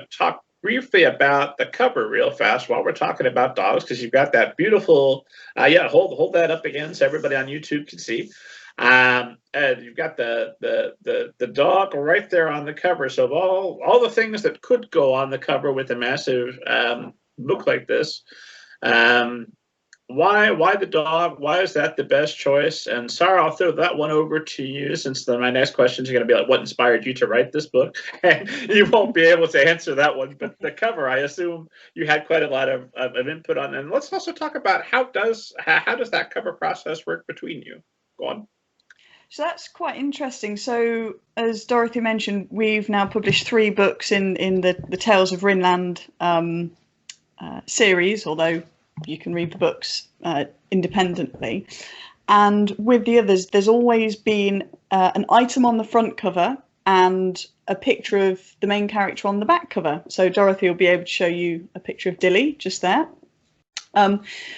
to talk briefly about the cover real fast while we're talking about dogs, because you've got that beautiful, yeah, hold that up again so everybody on YouTube can see. And you've got the dog right there on the cover. So of all the things that could go on the cover with a massive book like this, why the dog? Why is that the best choice? And Sara, I'll throw that one over to you, since my next questions are going to be like, what inspired you to write this book? And you won't be able to answer that one, but the cover, I assume you had quite a lot of input on. And let's also talk about how does that cover process work between you? Go on. So that's quite interesting. So as Dorothy mentioned, we've now published 3 books in the Tales of Rinland series, although you can read the books independently. And with the others, there's always been an item on the front cover and a picture of the main character on the back cover. So Dorothy will be able to show you a picture of Dilly just there.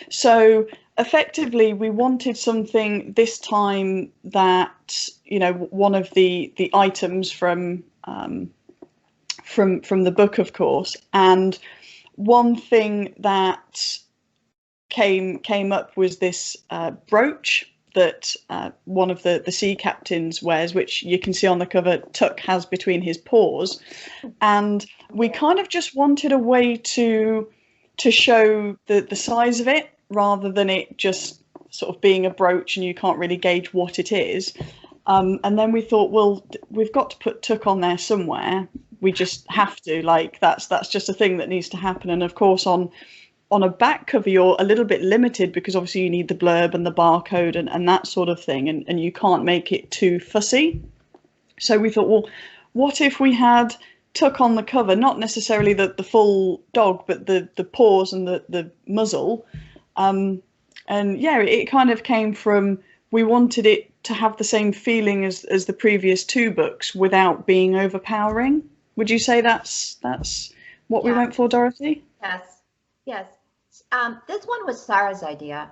So effectively, we wanted something this time that, you know, one of the items from the book, of course, and one thing that came up was this brooch that one of the sea captains wears, which you can see on the cover Tuck has between his paws, and we kind of just wanted a way to show the size of it, rather than it just sort of being a brooch and you can't really gauge what it is. And then we thought, well, we've got to put Tuck on there somewhere. We just have to, like, that's just a thing that needs to happen. And of course, on a back cover, you're a little bit limited, because obviously you need the blurb and the barcode and that sort of thing, and you can't make it too fussy. So we thought, well, what if we had Tuck on the cover, not necessarily the full dog, but the paws and the muzzle. And yeah, it kind of came from, we wanted it to have the same feeling as the previous 2 books without being overpowering. Would you say that's what we went for, Dorothy? Yes. This one was Sara's idea.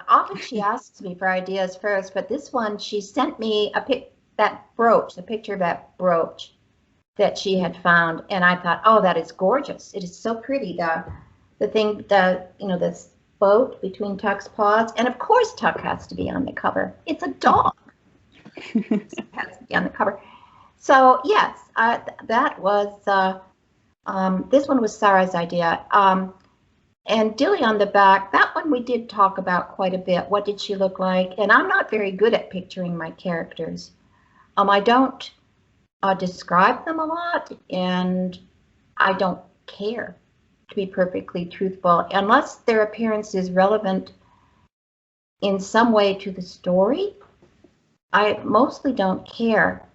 Often she asks me for ideas first, but this one, she sent me a picture of that brooch that she had found, and I thought, oh, that is gorgeous. It is so pretty. This boat between Tuck's paws, and of course Tuck has to be on the cover. It's a dog. It has to be on the cover. So yes, that was this one was Sara's idea. And Dilly on the back, that one we did talk about quite a bit. What did she look like? And I'm not very good at picturing my characters. I don't describe them a lot, and I don't care, to be perfectly truthful, unless their appearance is relevant in some way to the story. I mostly don't care,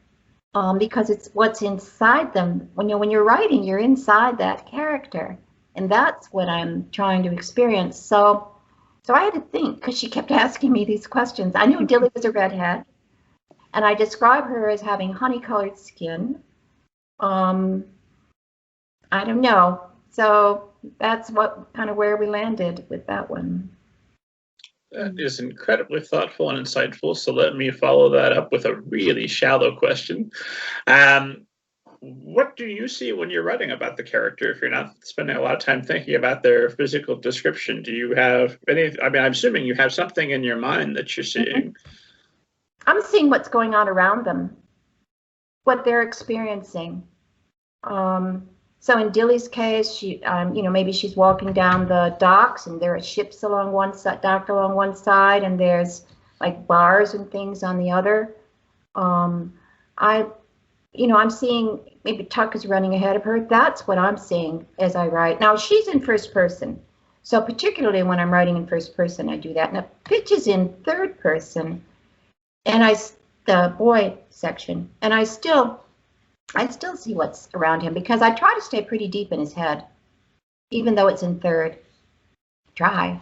because it's what's inside them. When you're writing, you're inside that character, and that's what I'm trying to experience. So I had to think, because she kept asking me these questions. I knew Dilly was a redhead, and I describe her as having honey-colored skin. I don't know. So that's where we landed with that one. That is incredibly thoughtful and insightful. So let me follow that up with a really shallow question. What do you see when you're writing about the character, if you're not spending a lot of time thinking about their physical description? Do you have any, I'm assuming you have something in your mind that you're seeing. I'm seeing what's going on around them, what they're experiencing. So in Dilly's case, she, maybe she's walking down the docks, and there are ships along one side, docked along one side, and there's like bars and things on the other. I'm seeing maybe Tuck is running ahead of her. That's what I'm seeing as I write. Now she's in first person, so particularly when I'm writing in first person, I do that. Now Pitch is in third person, and the boy section, and I still see what's around him, because I try to stay pretty deep in his head, even though it's in third. Try.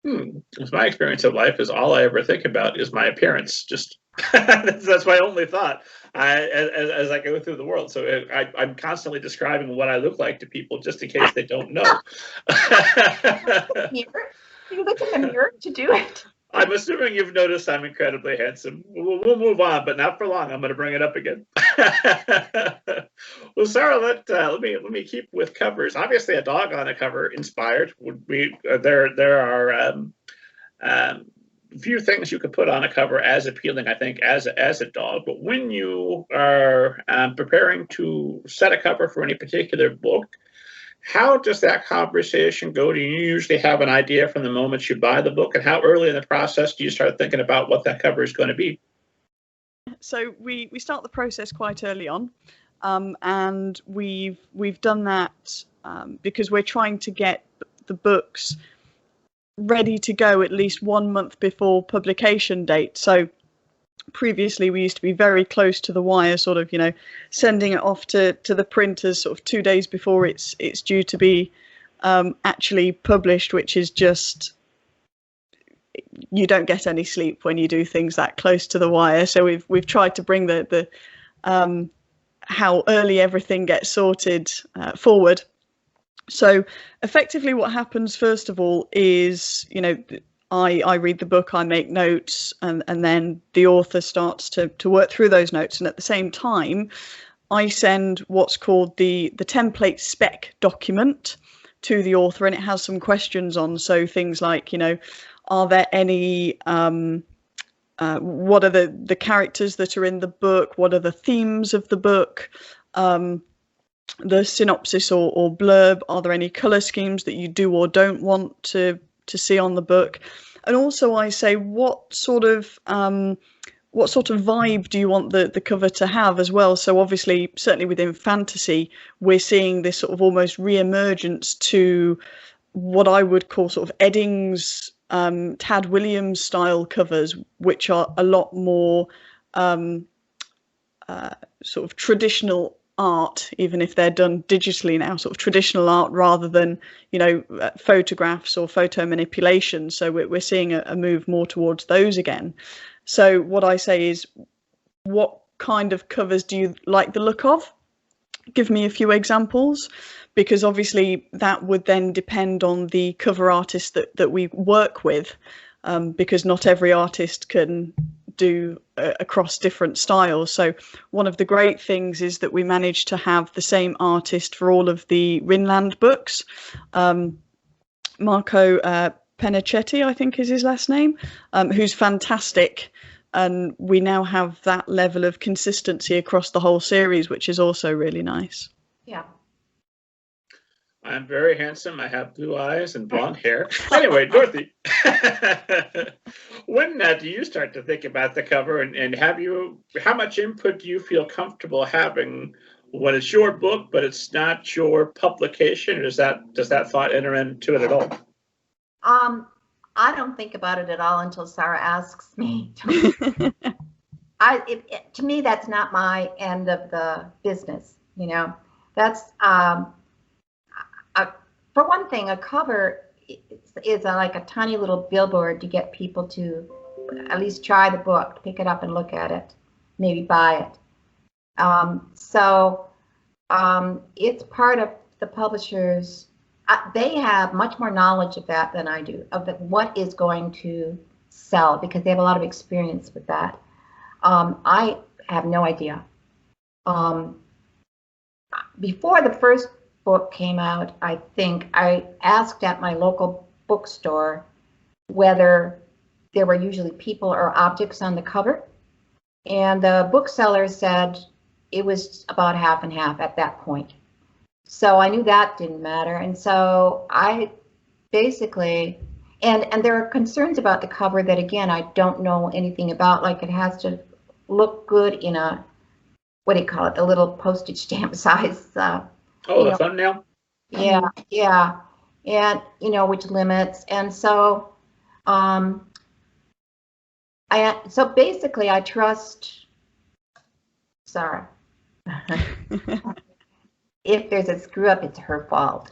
With my experience of life, is all I ever think about is my appearance. Just that's my only thought as I go through the world. So I'm constantly describing what I look like to people, just in case they don't know. You look in the mirror to do it. I'm assuming you've noticed I'm incredibly handsome. We'll move on, but not for long. I'm going to bring it up again. Well, Sara, let me keep with covers. Obviously, a dog on a cover, inspired, would be there are few things you could put on a cover as appealing, I think, as a dog. But when you are preparing to set a cover for any particular book, how does that conversation go? Do you usually have an idea from the moment you buy the book, and how early in the process do you start thinking about what that cover is going to be? So we start the process quite early on, and we've done that because we're trying to get the books ready to go at least 1 month before publication date. So previously we used to be very close to the wire, sort of, sending it off to the printers sort of 2 days before it's due to be actually published, which is just, you don't get any sleep when you do things that close to the wire. So we've tried to bring the how early everything gets sorted forward. So effectively what happens first of all is, I read the book, I make notes, and then the author starts to work through those notes. And at the same time, I send what's called the template spec document to the author, and it has some questions on. So things like, are there any, what are the characters that are in the book? What are the themes of the book? The synopsis or blurb, are there any color schemes that you do or don't want to see on the book? And also I say, what sort of vibe do you want the cover to have as well? So obviously, certainly within fantasy, we're seeing this sort of almost re-emergence to what I would call sort of Eddings, Tad Williams style covers, which are a lot more sort of traditional art, even if they're done digitally now, sort of traditional art rather than photographs or photo manipulation. So we're seeing a move more towards those again. So what I say is, what kind of covers do you like the look of? Give me a few examples, because obviously that would then depend on the cover artist that we work with, because not every artist can do across different styles. So one of the great things is that we managed to have the same artist for all of the Rinland books. Marco Penichetti, I think is his last name, who's fantastic. And we now have that level of consistency across the whole series, which is also really nice. Yeah. I'm very handsome. I have blue eyes and blonde hair. Anyway, Dorothy, when do you start to think about the cover, and how much input do you feel comfortable having when it's your book, but it's not your publication? Or does that thought enter into it at all? I don't think about it at all until Sara asks me. To me, that's not my end of the business. That's for one thing, a cover is like a tiny little billboard to get people to at least try the book, to pick it up and look at it, maybe buy it. It's part of the publishers. They have much more knowledge of that than I do, of what is going to sell, because they have a lot of experience with that. I have no idea. Before the first book came out, I think I asked at my local bookstore whether there were usually people or objects on the cover, and the bookseller said it was about half and half at that point. So I knew that didn't matter, and so I basically, and there are concerns about the cover that, again, I don't know anything about, like it has to look good in a, what do you call it, the little postage stamp size. The thumbnail? Yeah. And, which limits. And so, so basically I trust Sara. If there's a screw up, it's her fault.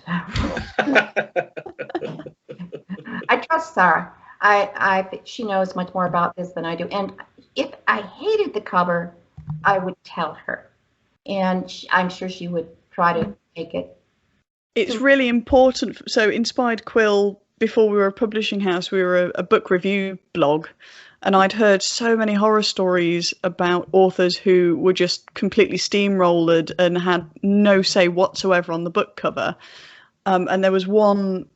I trust Sara. She knows much more about this than I do. And if I hated the cover, I would tell her. And I'm sure she would try to make it. It's really important. So Inspired Quill before we were a publishing house, we were a book review blog, and I'd heard so many horror stories about authors who were just completely steamrolled and had no say whatsoever on the book cover. And there was one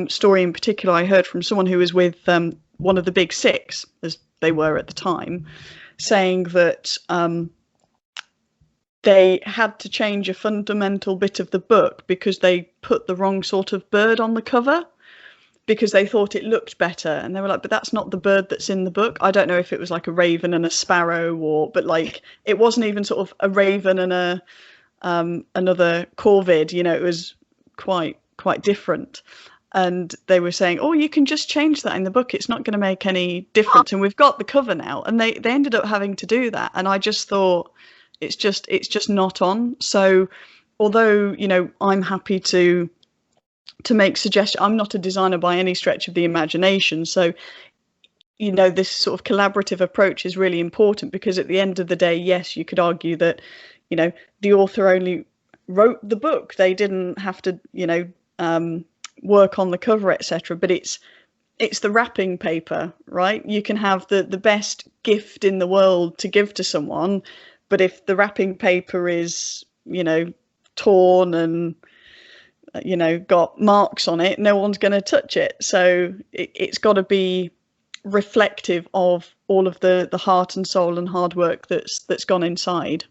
story in particular I heard from someone who was with one of the big six, as they were at the time, saying that they had to change a fundamental bit of the book because they put the wrong sort of bird on the cover because they thought it looked better. And they were like, but that's not the bird that's in the book. I don't know if it was like a raven and a sparrow, but like it wasn't even sort of a raven and a another corvid, you know, it was quite different. And they were saying, oh, you can just change that in the book. It's not going to make any difference. And we've got the cover now. And they ended up having to do that. And I just thought it's just not on. So although, you know, I'm happy to make suggestions, I'm not a designer by any stretch of the imagination. So, you know, this sort of collaborative approach is really important because at the end of the day, yes, you could argue that, you know, the author only wrote the book. They didn't have to, you know, work on the cover, etc. But it's the wrapping paper, right? You can have the best gift in the world to give to someone, but if the wrapping paper is, you know, torn and, you know, got marks on it, no one's going to touch it. So it's got to be reflective of all of the heart and soul and hard work that's gone inside.